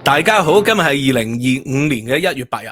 大家好，今日係2025年嘅1月8日。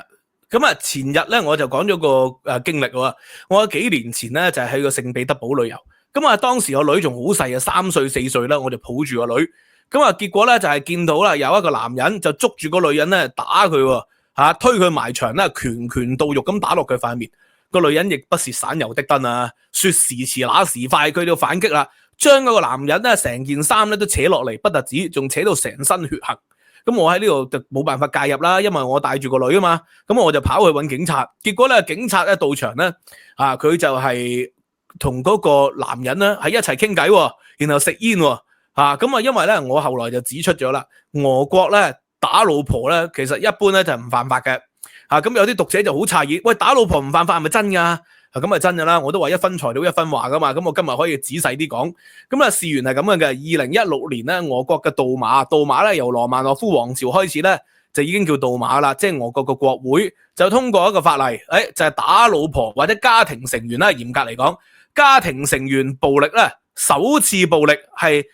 咁啊，前日咧我就講咗個經歷喎。我幾年前咧就係去個聖彼得堡旅遊。咁啊，當時個女仲好細啊，3歲4歲啦，我就抱住個女。咁啊，結果咧就係見到啦，有一個男人就捉住個女人咧打佢喎，推佢埋牆啦，拳拳到肉咁打落佢塊面。個女人亦不是省油的燈啊，說時遲那時快，佢就反擊啦，將嗰個男人咧成件衫咧都扯落嚟，不特止，仲扯到成身血痕。咁我喺呢度就冇辦法介入啦，因為我帶住個女啊嘛，咁我就跑去揾警察。結果咧，警察咧到場咧，佢就係同嗰個男人咧喺一齊傾偈，然後食煙喎，咁啊，因為咧我後來就指出咗啦，俄國咧打老婆咧其實一般咧就唔犯法嘅，咁有啲讀者就好詫異，喂，打老婆唔犯法係咪真㗎？咁係真㗎啦，我都話一分材料一分話㗎嘛，咁我今日可以仔細啲講。咁啊，事緣係咁樣嘅，2016年咧，俄國嘅杜馬咧由羅曼諾夫王朝開始咧就已經叫杜馬啦，即係俄國嘅國會就通過一個法例，就係打老婆或者家庭成員啦，嚴格嚟講，家庭成員暴力咧，首次暴力係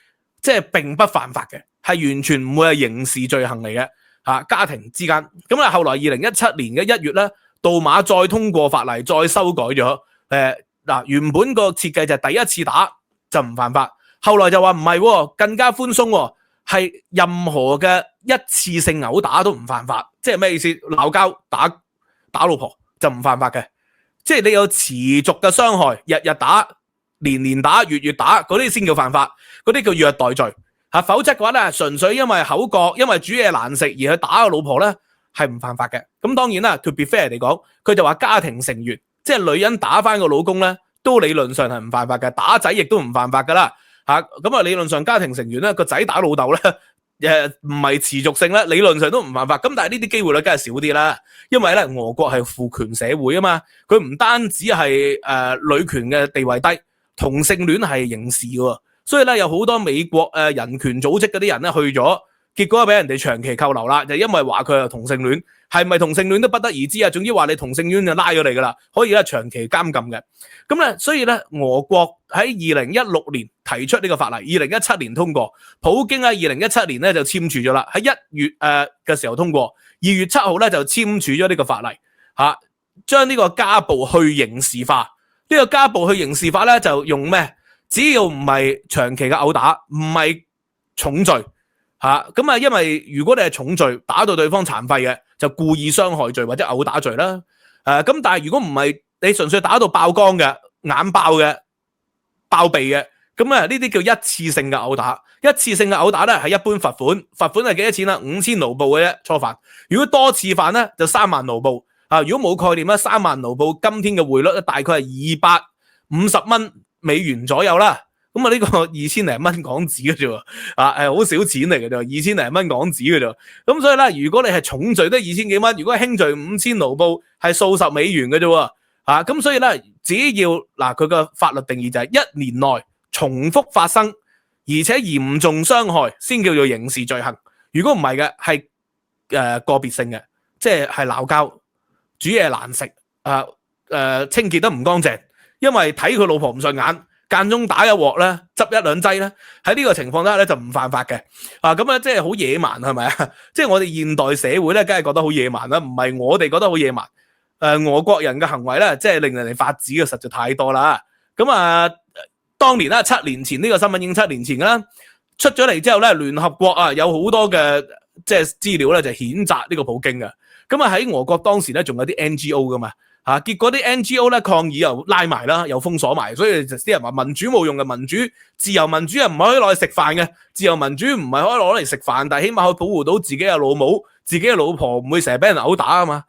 即係並不犯法嘅，係完全唔會係刑事罪行嚟嘅，家庭之間。咁啊，後來2017年嘅1月咧，杜馬再通過法例，再修改咗。原本個設計就係第一次打就唔犯法，後來就話唔係，更加寬鬆，係任何嘅一次性毆打都唔犯法。即係咩意思？鬧交打老婆就唔犯法嘅，即係你有持續嘅傷害，日日打、年年打、月月打，嗰啲先叫犯法，嗰啲叫虐待罪。否則嘅話咧，純粹因為口角、因為煮嘢難食而去打個老婆咧，係唔犯法嘅。咁當然啦 ，to be fair 嚟講，佢就話家庭成員，即係女人打翻個老公咧，都理論上係唔犯法嘅。打仔亦都唔犯法噶啦，咁啊理論上家庭成員咧個仔打老豆咧，唔係持續性咧，理論上都唔犯法。咁但係呢啲機會率梗係少啲啦，因為咧俄國係父權社會啊嘛，佢唔單止係女權嘅地位低，同性戀係刑事嘅，所以咧有好多美國人權組織嗰啲人咧去咗。結果俾人哋長期扣留啦，就因為話佢係同性戀，係咪同性戀都不得而知啊！總之話你同性戀就拉咗你噶啦，可以咧長期監禁嘅。咁咧，所以咧俄國喺2016年提出呢個法例，2017年通過，普京喺2017年咧就簽署咗啦，喺1月嘅時候通過，2月7號咧就簽署咗呢個法例，將呢個家暴去刑事化。呢個家暴去刑事化咧就用咩？只要唔係長期嘅毆打，唔係重罪。咁因為如果你係重罪，打到對方殘廢嘅，就故意傷害罪或者毆打罪啦。咁但係如果唔係你純粹打到爆光嘅、眼爆嘅、爆鼻嘅，咁呢啲叫一次性嘅毆打。一次性嘅毆打咧係一般罰款，罰款係幾多錢啦？5000盧布嘅啫，初犯。如果多次犯咧就3萬盧布。如果冇概念咧，3萬盧布今天嘅匯率大概係250蚊美元左右啦。咁呢個2000零蚊港紙嘅啫，係好少錢嚟嘅啫，2000零蚊港紙嘅啫。咁所以咧，如果你係重罪都2000幾蚊，如果係輕罪5000盧布係數十美元嘅啫。咁所以咧，只要佢個法律定義就係1年內重複發生，而且嚴重傷害先叫做刑事罪行。如果唔係嘅，係個別性嘅，即係鬧交、煮嘢難食、清潔得唔乾淨，因為睇佢老婆唔順眼。間中打一鑊咧，執1兩劑咧，喺呢個情況底下咧就唔犯法嘅。咁咧即係好野蠻係咪啊？即係我哋現代社會咧，梗係覺得好野蠻啦，唔係我哋覺得好野蠻。俄國人嘅行為咧，即係令人哋發指嘅實在太多啦。咁當年啦，7年前呢個新聞已經7年前啦，出咗嚟之後咧，聯合國有好多嘅即係資料咧，就譴責呢個普京嘅。咁喺俄國當時咧仲有啲 NGO 噶嘛。結果啲 NGO 咧抗議又拉埋啦，又封鎖埋，所以就啲人話民主冇用嘅，民主自由民主唔可以攞嚟食飯嘅，自由民主唔係可以攞嚟食飯，但係起碼可以保護到自己嘅老母、自己嘅老婆唔會成日俾人毆打啊嘛。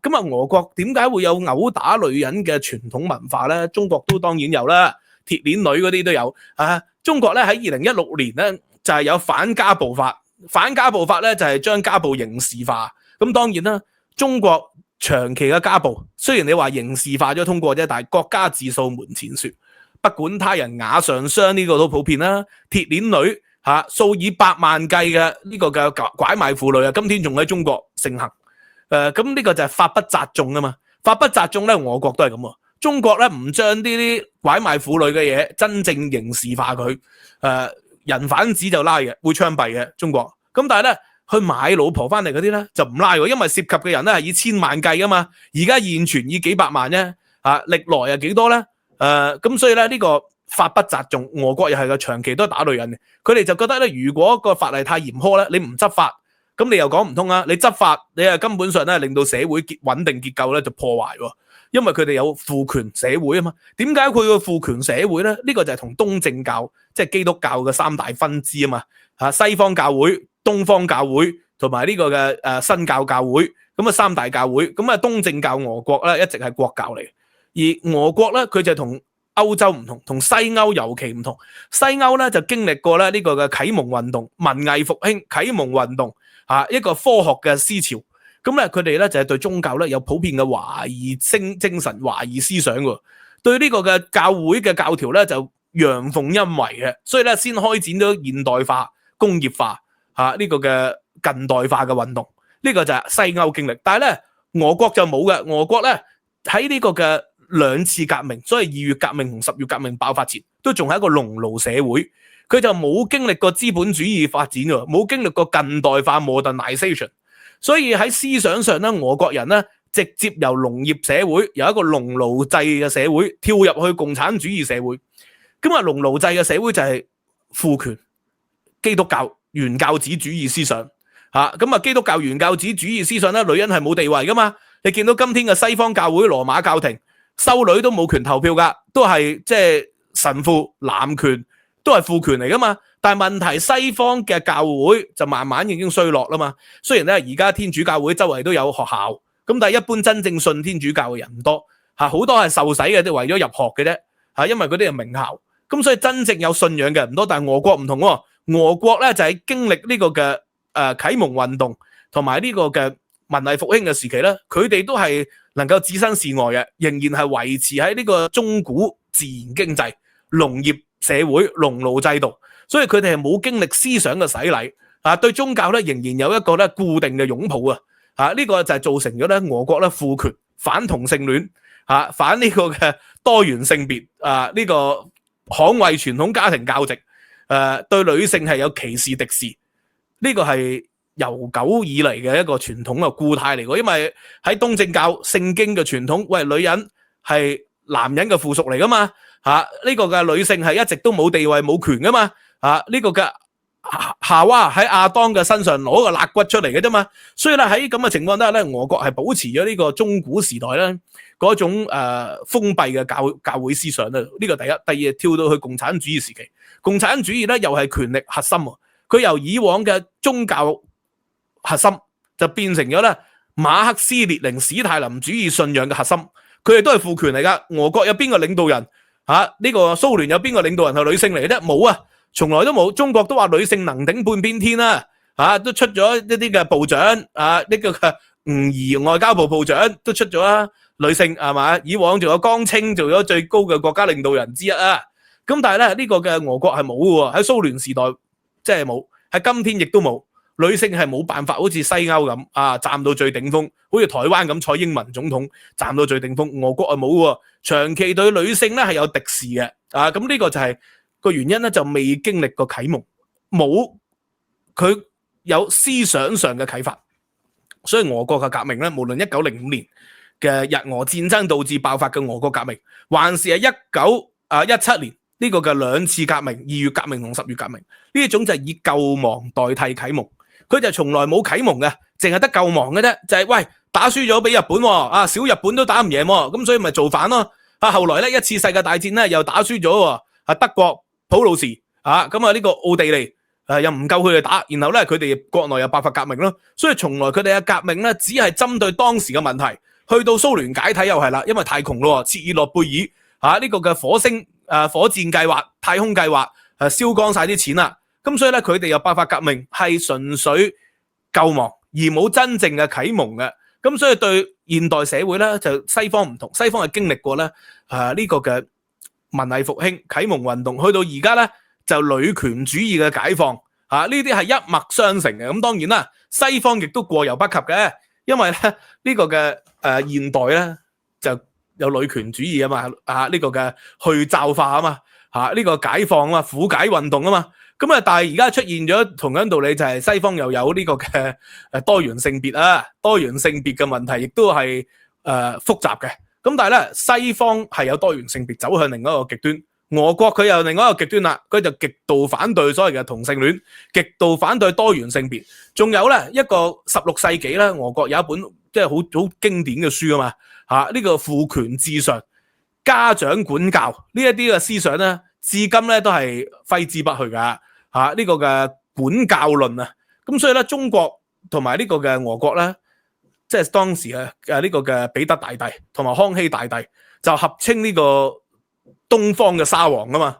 咁俄國點解會有毆打女人嘅傳統文化咧？中國都當然有啦，鐵鏈女嗰啲都有。中國咧喺2016年咧就係有反家暴法，反家暴法咧就係將家暴刑事化。咁當然啦，中國長期嘅家暴，雖然你話刑事化咗通過啫，但係國家自掃門前雪，不管他人瓦上霜呢個都普遍啦。鐵鏈女數以百萬計嘅呢個嘅拐賣婦女今天仲喺中國盛行。咁呢個就係法不責眾啊嘛，法不責眾咧，俄國都係咁。中國咧唔將呢啲拐賣婦女嘅嘢真正刑事化佢，人販子就拉嘅，會槍斃嘅中國。咁但係咧去買老婆翻嚟嗰啲咧就唔拉喎，因為涉及嘅人咧係以千萬計噶嘛，而家現存以幾百萬啫，歷來又幾多咧？咁所以咧呢個法不責眾，俄國又係個長期都打女人嘅，佢哋就覺得咧，如果個法例太嚴苛咧，你唔執法，咁你又講唔通啊！你執法，你係根本上咧令到社會穩定結構咧就破壞喎，因為佢哋有父權社會啊嘛。點解佢個父權社會咧？呢個就係同東正教即係基督教嘅三大分支啊嘛。西方教會、東方教會同埋呢個嘅新教教會，咁啊三大教會，咁啊東正教俄國咧一直係國教嚟，而俄國咧佢就同歐洲唔同，同西歐尤其唔同。西歐咧就經歷過咧呢個嘅啟蒙運動、文藝復興、啟蒙運動一個科學嘅思潮，咁咧佢哋咧就係對宗教咧有普遍嘅懷疑精神、懷疑思想喎，對呢個嘅教會嘅教條咧就陽奉陰違嘅，所以咧先開展咗現代化、工業化呢個嘅近代化嘅運動，呢個就係西歐經歷。但係咧俄國就冇嘅，俄國咧喺呢個嘅兩次革命，所以2月革命同10月革命爆發前，都仲係一個農奴社會，佢就冇經歷過資本主義發展喎，冇經歷過近代化 modernization， 所以喺思想上咧，俄國人咧直接由農業社會，由一個農奴制嘅社會跳入去共產主義社會。咁農奴制嘅社會就係父權、基督教原教旨主義思想咁基督教原教旨主義思想咧，女人係冇地位噶嘛。你見到今天嘅西方教會羅馬教廷，修女都冇權投票噶，都係即係神父男權，都係父權嚟噶嘛。但係問題西方嘅教會就慢慢已經衰落啦嘛。雖然咧而家天主教會周圍都有學校，咁但係一般真正信天主教嘅人唔多好多係受洗嘅，都為咗入學嘅啫因為嗰啲係名校。咁所以真正有信仰嘅唔多，但係俄國唔同喎，俄國咧就係經歷呢個嘅啟蒙運動同埋呢個嘅文藝復興嘅時期咧，佢哋都係能夠置身事外嘅，仍然係維持喺呢個中古自然經濟、農業社會、農奴制度，所以佢哋係冇經歷思想嘅洗禮對宗教咧仍然有一個咧固定嘅擁抱呢個就係造成咗咧俄國咧父權、反同性戀反呢個嘅多元性別呢個捍衛傳統家庭價值對女性係有歧視敵視，呢個係悠久以嚟嘅一個傳統嘅固態嚟嘅，因為喺東正教聖經嘅傳統，喂，女人係男人嘅附屬嚟噶嘛呢個嘅女性係一直都冇地位冇權噶嘛呢個嘅夏娃喺亞當嘅身上攞個肋骨出嚟嘅啫嘛，所以咧喺咁嘅情況底下咧，俄國係保持咗呢個中古時代咧嗰種封閉嘅教會思想呢個第一。第二，跳到去共產主義時期，共產主義咧又係權力核心佢由以往嘅宗教核心就變成咗咧馬克思列寧史太林主義信仰嘅核心，佢哋都係父權嚟噶。俄國有邊個領導人呢個蘇聯有邊個領導人係女性嚟嘅啫？冇啊，從來都冇。中國都話女性能頂半邊天啦都出咗一啲嘅部長呢個嘅吳儀外交部部長都出咗女性係嘛？以往仲有江青做咗最高嘅國家領導人之一咁但係咧呢個嘅俄國係冇嘅喎，喺蘇聯時代即係冇，喺今天亦都冇。女性係冇辦法好似西歐咁站到最頂峰，好似台灣咁蔡英文總統站到最頂峰。俄國係冇喎，長期對女性咧係有敵視嘅咁呢個就係個原因咧，就未經歷過啟蒙，冇佢有思想上嘅啟發。所以俄國嘅革命咧，無論1905年嘅日俄戰爭導致爆發嘅俄國革命，還是係1917年呢個嘅兩次革命，2月革命同10月革命，呢一種就係以救亡代替啟蒙。佢就從來冇啟蒙嘅，淨係得救亡嘅啫。就係喂打輸咗俾日本小日本都打唔贏咁所以咪造反咯。後來咧一次世界大戰咧又打輸咗德國普魯士咁呢個奧地利又唔夠佢哋打，然後咧佢哋國內又爆發革命咯。所以從來佢哋嘅革命咧只係針對當時嘅問題。去到蘇聯解體又係啦，因為太窮咯，切爾諾貝爾呢個嘅火箭計劃、太空計劃燒光晒啲錢啦。咁所以咧，佢哋又爆發革命，係純粹救亡，而冇真正嘅啟蒙嘅。咁所以對現代社會咧，就西方唔同，西方係經歷過咧呢個嘅文藝復興、啟蒙運動，去到而家咧就女權主義嘅解放呢啲係一脈相承嘅。咁當然啦，西方亦都過猶不及嘅，因為咧呢個嘅現代咧就有女權主義啊嘛呢個嘅去罩化啊嘛呢個解放啊嘛，苦解運動啊嘛。咁啊，但係而家出現咗同樣道理，就係西方又有呢個嘅多元性別啊，多元性別嘅問題亦都係複雜嘅。咁但係咧，西方係有多元性別走向另一個極端，俄國佢又另外一個極端啦，佢就極度反對所謂嘅同性戀，極度反對多元性別。仲有咧一個16世紀咧，俄國有一本即係好經典嘅書啊嘛，呢個父權至上、家長管教呢一啲嘅思想咧，至今咧都係揮之不去噶。呢個嘅管教論啊，咁所以咧，中國同埋呢個嘅俄國咧，即係當時呢個嘅彼得大帝同埋康熙大帝就合稱呢個東方嘅沙皇啊嘛，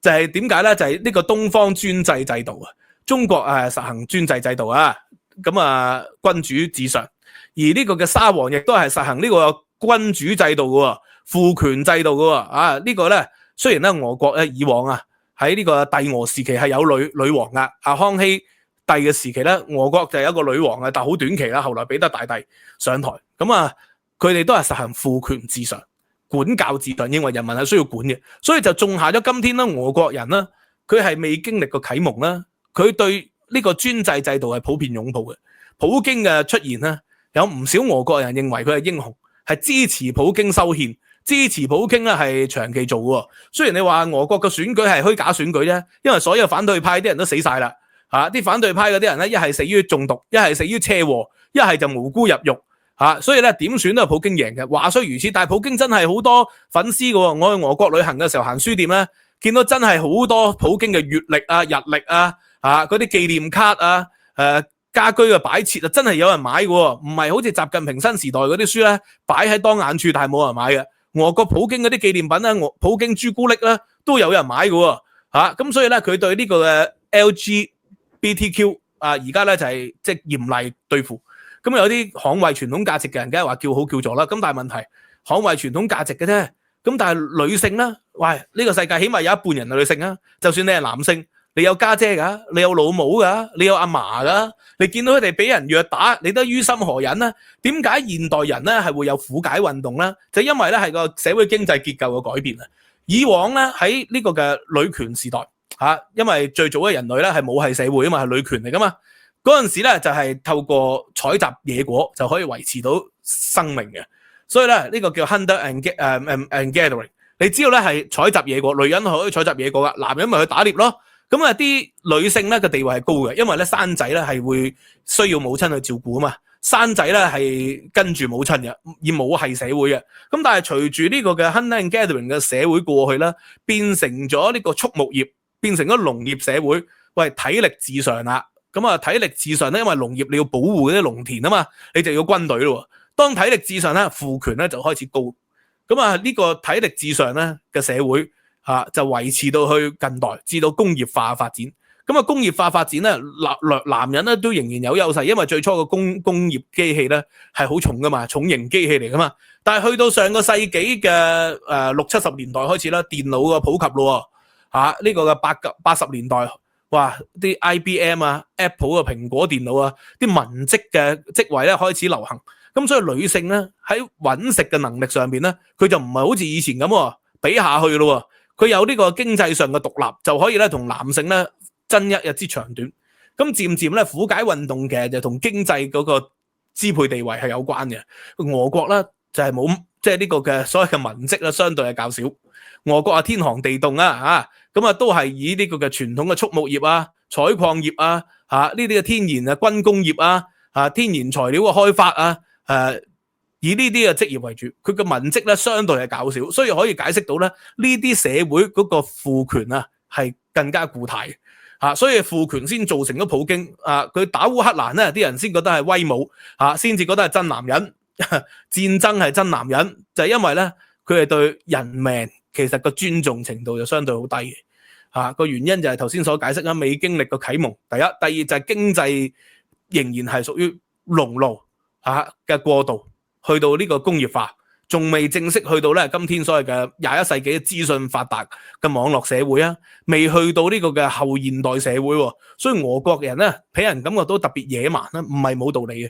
就係點解咧？就係呢個東方專制制度啊，中國實行專制制度啊，咁君主至上，而呢個嘅沙皇亦都係實行呢個君主制度嘅，父權制度嘅，呢個咧雖然咧俄國咧以往喺呢個帝俄時期係有女王噶，康熙帝嘅時期咧，俄國就有一個女王嘅，但係好短期啦。後來彼得大帝上台，咁佢哋都係實行父權至上、管教至上，認為人民係需要管嘅，所以就種下咗今天咧俄國人咧，佢係未經歷過啟蒙啦，佢對呢個專制制度係普遍擁抱嘅。普京嘅出現咧，有唔少俄國人認為佢係英雄，係支持普京修憲。支持普京咧係長期做嘅，雖然你話俄國嘅選舉係虛假選舉啫，因為所有反對派啲人都死晒啦，啲反對派嗰啲人咧一係死於中毒，一係死於車禍，一係就無辜入獄，所以咧點選都係普京贏嘅。話雖如此，但係普京真係好多粉絲嘅。我去俄國旅行嘅時候行書店咧，見到真係好多普京嘅月曆啊、日曆啊、嗰啲紀念卡啊、家居嘅擺設啊，真係有人買嘅，唔係好似習近平新時代嗰啲書咧擺喺當眼處，但係冇人買嘅。俄國普京嗰啲紀念品咧，普京朱古力咧都有人買嘅，咁所以咧佢對呢個嘅 LGBTQ 而家咧就係即係嚴厲對付。咁有啲捍衛傳統價值嘅人，梗係話叫好叫座啦。咁但係問題捍衛傳統價值嘅啫，咁但係女性咧，喂，呢個世界起碼有一半人係女性啊，就算你係男性。你有家姐噶，你有老母噶，你有阿嫲噶，你見到佢哋俾人虐打，你都於心何忍呢？點解現代人咧係會有苦解運動咧？就因為咧係個社會經濟結構嘅改變啊！以往咧喺呢個嘅女權時代因為最早嘅人類咧係母系社會啊嘛，係女權嚟噶嘛，嗰陣時咧就係透過採集野果就可以維持到生命嘅，所以咧呢個叫 hunter and gathering。你知道咧係採集野果，女人可以採集野果噶，男人咪去打獵咯。咁啲女性咧嘅地位係高嘅，因為咧生仔咧係會需要母親去照顧啊嘛，生仔咧係跟住母親嘅，而母系社會嘅。咁但係隨住呢個嘅 hunter and gathering 嘅社會過去啦，變成咗呢個畜牧業，變成咗農業社會，喂，體力至上啦。咁體力至上咧，因為農業你要保護嗰啲農田啊嘛，你就要軍隊咯。當體力至上咧，父權咧就開始高。咁呢個體力至上咧嘅社會。就維持到去近代，至到工業化發展。咁工業化發展咧，男人咧都仍然有優勢，因為最初個工業機器咧係好重噶嘛，重型機器嚟噶嘛。但係去到上個世紀嘅60、70年代開始啦，電腦嘅普及咯，呢個嘅80年代，哇，啲 IBM Apple 嘅蘋果電腦啲文職嘅職位咧開始流行。咁所以女性咧喺搵食嘅能力上邊咧，佢就唔係好似以前咁比下去咯。佢有呢個經濟上嘅獨立，就可以咧同男性咧爭一日之長短。咁漸漸咧苦解運動嘅就同經濟嗰個支配地位係有關嘅。俄國咧就係冇即係呢個嘅所謂嘅文職啦，相對係較少。俄國天寒地凍咁都係以呢個嘅傳統嘅畜牧業採礦業呢啲嘅天然軍工業天然材料嘅開發以呢啲嘅職業為主，佢嘅文職咧相對係較少，所以可以解釋到咧呢啲社會嗰個父權係更加固態所以父權先造成咗普京佢打烏克蘭咧，啲人先覺得係威武先至覺得係真男人，戰爭係真男人，就係因為咧佢係對人命其實個尊重程度就相對好低嘅個原因就係頭先所解釋啦，未經歷過啟蒙，第一，第二就係經濟仍然係屬於農奴嘅過渡。去到呢個工業化，仲未正式去到咧今天所謂嘅21世紀嘅資訊發達嘅網絡社會未去到呢個嘅後現代社會所以俄國人咧俾人感覺到特別野蠻唔係冇道理嘅。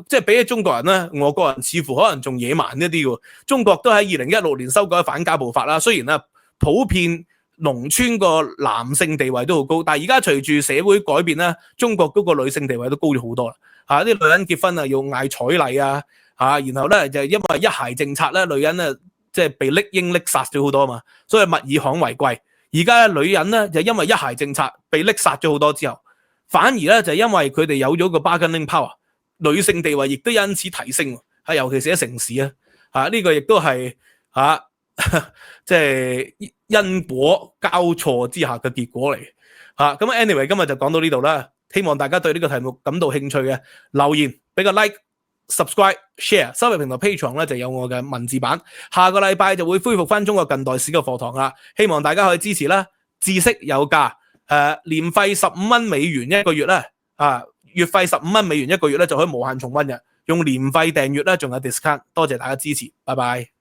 即係比起中國人咧，俄國人似乎可能仲野蠻一啲嘅。中國都喺2016年修改反家暴法啦，雖然普遍農村個男性地位都好高，但係而家隨住社會改變咧，中國嗰個女性地位都高咗好多啦。啲女人結婚啊要嗌彩禮啊，然後咧就因為一孩政策咧，女人咧即係被拎英拎殺咗好多啊嘛，所以物以罕為貴。而家女人咧就因為一孩政策被拎殺咗好多之後，反而咧就因為佢哋有咗個 bargaining power， 女性地位亦都因此提升。尤其是喺城市呢個亦都係即係因果交錯之下嘅結果嚟。咁 anyway 今日就講到呢度啦，希望大家對呢個題目感到興趣嘅留言俾個 like、subscribe、share， 收入平台 Patreon 咧就有我嘅文字版，下個禮拜就會恢復翻中國近代史嘅課堂啦，希望大家可以支持啦，知識有價，年費15蚊美元一個月啦，月費15蚊美元一個月咧就可以無限重溫嘅，用年費訂閱咧仲有 discount， 多謝大家支持，拜拜。